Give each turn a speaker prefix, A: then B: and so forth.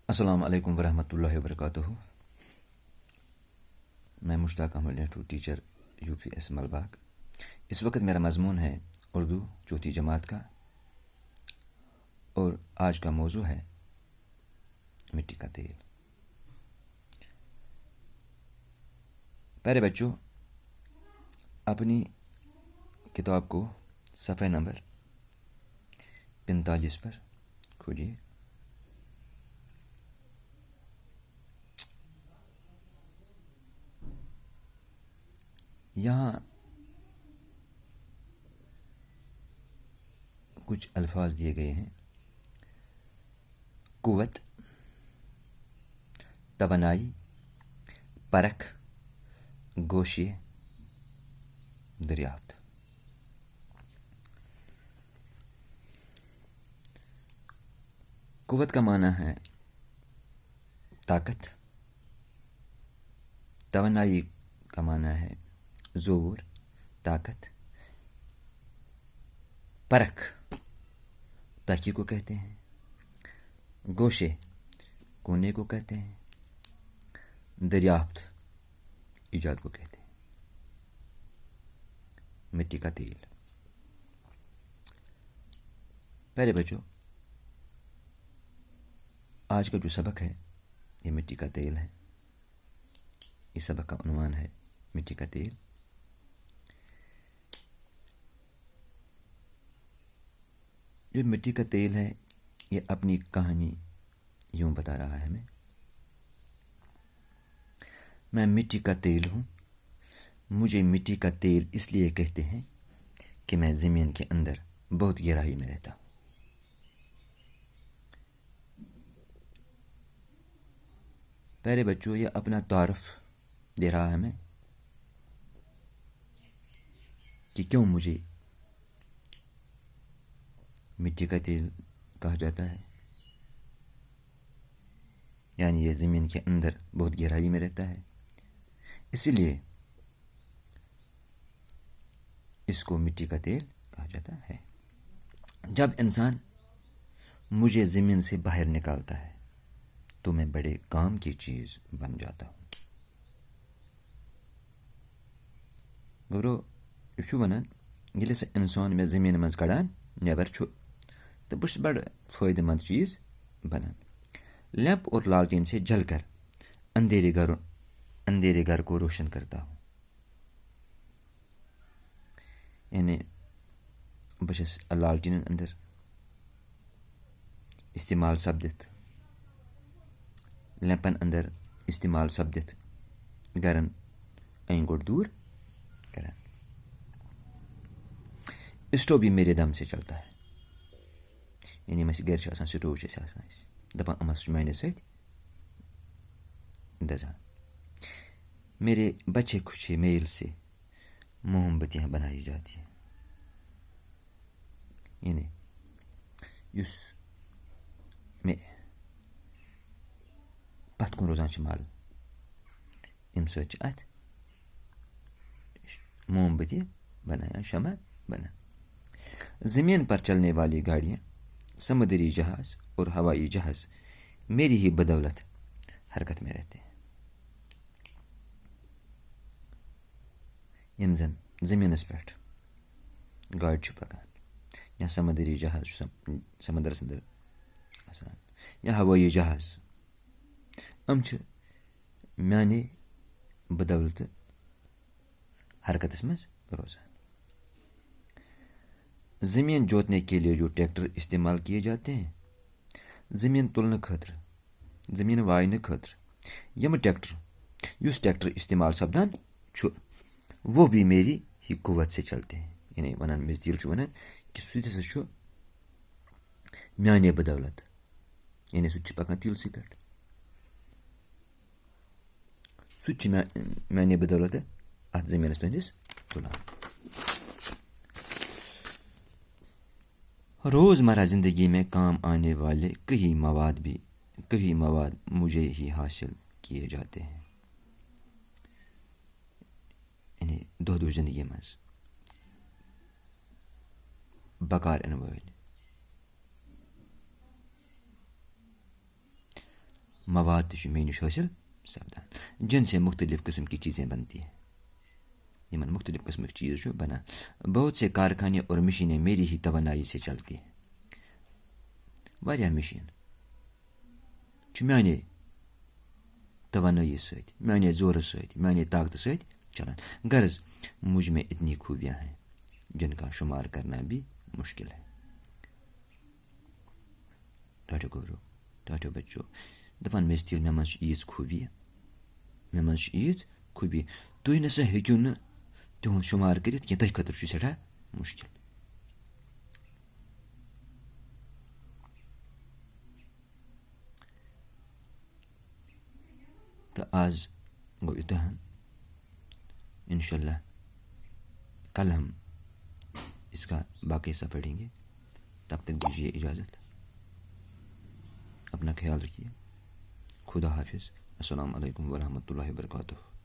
A: अस्सलाम वालेकुम वरहमतुल्लाहि वबरकातुहू। मैं मुश्ताक अहमद नेहरू, टीचर UPS मलबाग। इस वक्त मेरा मज़मून है उर्दू चौथी जमात का और आज का मौजू है मिट्टी का तेल। प्यारे बच्चों, अपनी किताब को सफ़े नंबर 45 पर खोलिए। यहाँ कुछ अल्फाज दिए गए हैं: कुव्वत, तवानाई, परख, गोशी, दरियाफ्त। कुव्वत का माना है ताकत, तवानाई का माना है जोर, ताकत, परख ताकी को कहते हैं, गोशे कोने को कहते हैं, दरियाफ्त ईजाद को कहते हैं। मिट्टी का तेल। प्यारे बच्चों, आज का जो सबक है ये मिट्टी का तेल है। इस सबक का उन्वान है मिट्टी का तेल। जो मिट्टी का तेल है ये अपनी कहानी यूं बता रहा है हमें: मैं मिट्टी का तेल हूं, मुझे मिट्टी का तेल इसलिए कहते हैं कि मैं ज़मीन के अंदर बहुत गहराई में रहता हूं। प्यारे बच्चों, ये अपना तारुफ दे रहा है हमें कि क्यों मुझे मिट्टी का तेल कहा जाता है। यानी ये ज़मीन के अंदर बहुत गहराई में रहता है, इसीलिए इसको मिट्टी का तेल कहा जाता है। जब इंसान मुझे ज़मीन से बाहर निकालता है तो मैं बड़े काम की चीज़ बन जाता हूँ। गौरव यू वनान ये इंसान में ज़मीन मज कड़ान नबर तो बस बड़ फ़ायदेमंद चीज़ बनान। लैंप और लालटेन से जलकर अंधेरे घर को रोशन करता हूँ। यानी बस लालटेन अंदर इस्तेमाल सपदित, लैंपन अंदर इस्तेमाल सपदित गरन अं गोट दूर करन। स्टोव भी मेरे दम से चलता है। यानी मैं घर स्टोव दपान अमस माने सत दजान। मेरे बच्चे खुशे मेल से मोमबत्तियाँ बनाई जाती हैं। यानी युस मे पत कुन रोजान माल अम सत मोमबत्ती बनाया, शमा बना। ज़मीन पर चलने वाली गाड़ियाँ, समुद्री जहाज और हवाई जहाज मेरी ही बदौलत हरकत में रहते हैं। यम जन ज़मीनस पे गाड़ पकान या समुद्री जहाज समुद्रस अंदर आसान या हवाई जहाज अम माने बदौलत हरकत में रोजान। ज़मीन जोतने के लिए जो ट्रैक्टर इस्तेमाल किए जाते हैं, ज़मीन तुलने खतर, ज़मीन वायने खतर यम ट्रैक्टर इस्तेमाल सपदान वो भी मेरी ही कुव्वत से चलते हैं। यानी वनान मजदील वनान कि सह माने बदौलत, यानी सह पकान तिल पे सह माने बदौलत अत ज़मीनस तुंदिस तुलान। रोज़मर्रा ज़िंदगी में काम आने वाले कई मवाद मुझे ही हासिल किए जाते हैं। यानी दो ज़िंदगी मज बकार इन वल मवाद मे नश हासिल सपदान जिनसे मुख्तलिफ किस्म की चीज़ें बनती हैं। यमन मुख्तलिफ किस्म की चीज़ बना। बहुत से कारखाने और मशीनें मेरी ही तवानाई से चलती हैं। वारिया मशीन माने तवानाई सत, माने जोर सत, माने ताकत सत चलान। गर्ज मुझ में इतनी खूबियाँ हैं जिनका शुमार करना भी मुश्किल है। टाटो गौरव, टाटो बच्चों, दफान मे स्टील मे मज ईज खूबी, मे मज ईज खूबी तुम नसा हेक्यू न तुहद शुमार कर तह खतर सठा मुश्किल। तो आज गो युतहन, इंशाल्लाह कल हम इसका बाकी हिस्सा पढ़ेंगे। तब तक दीजिए इजाज़त। अपना ख्याल रखिए। खुदा हाफिज़। अस्सलाम वालेकुम वरहमतुल्लाहि वबरकातुहू।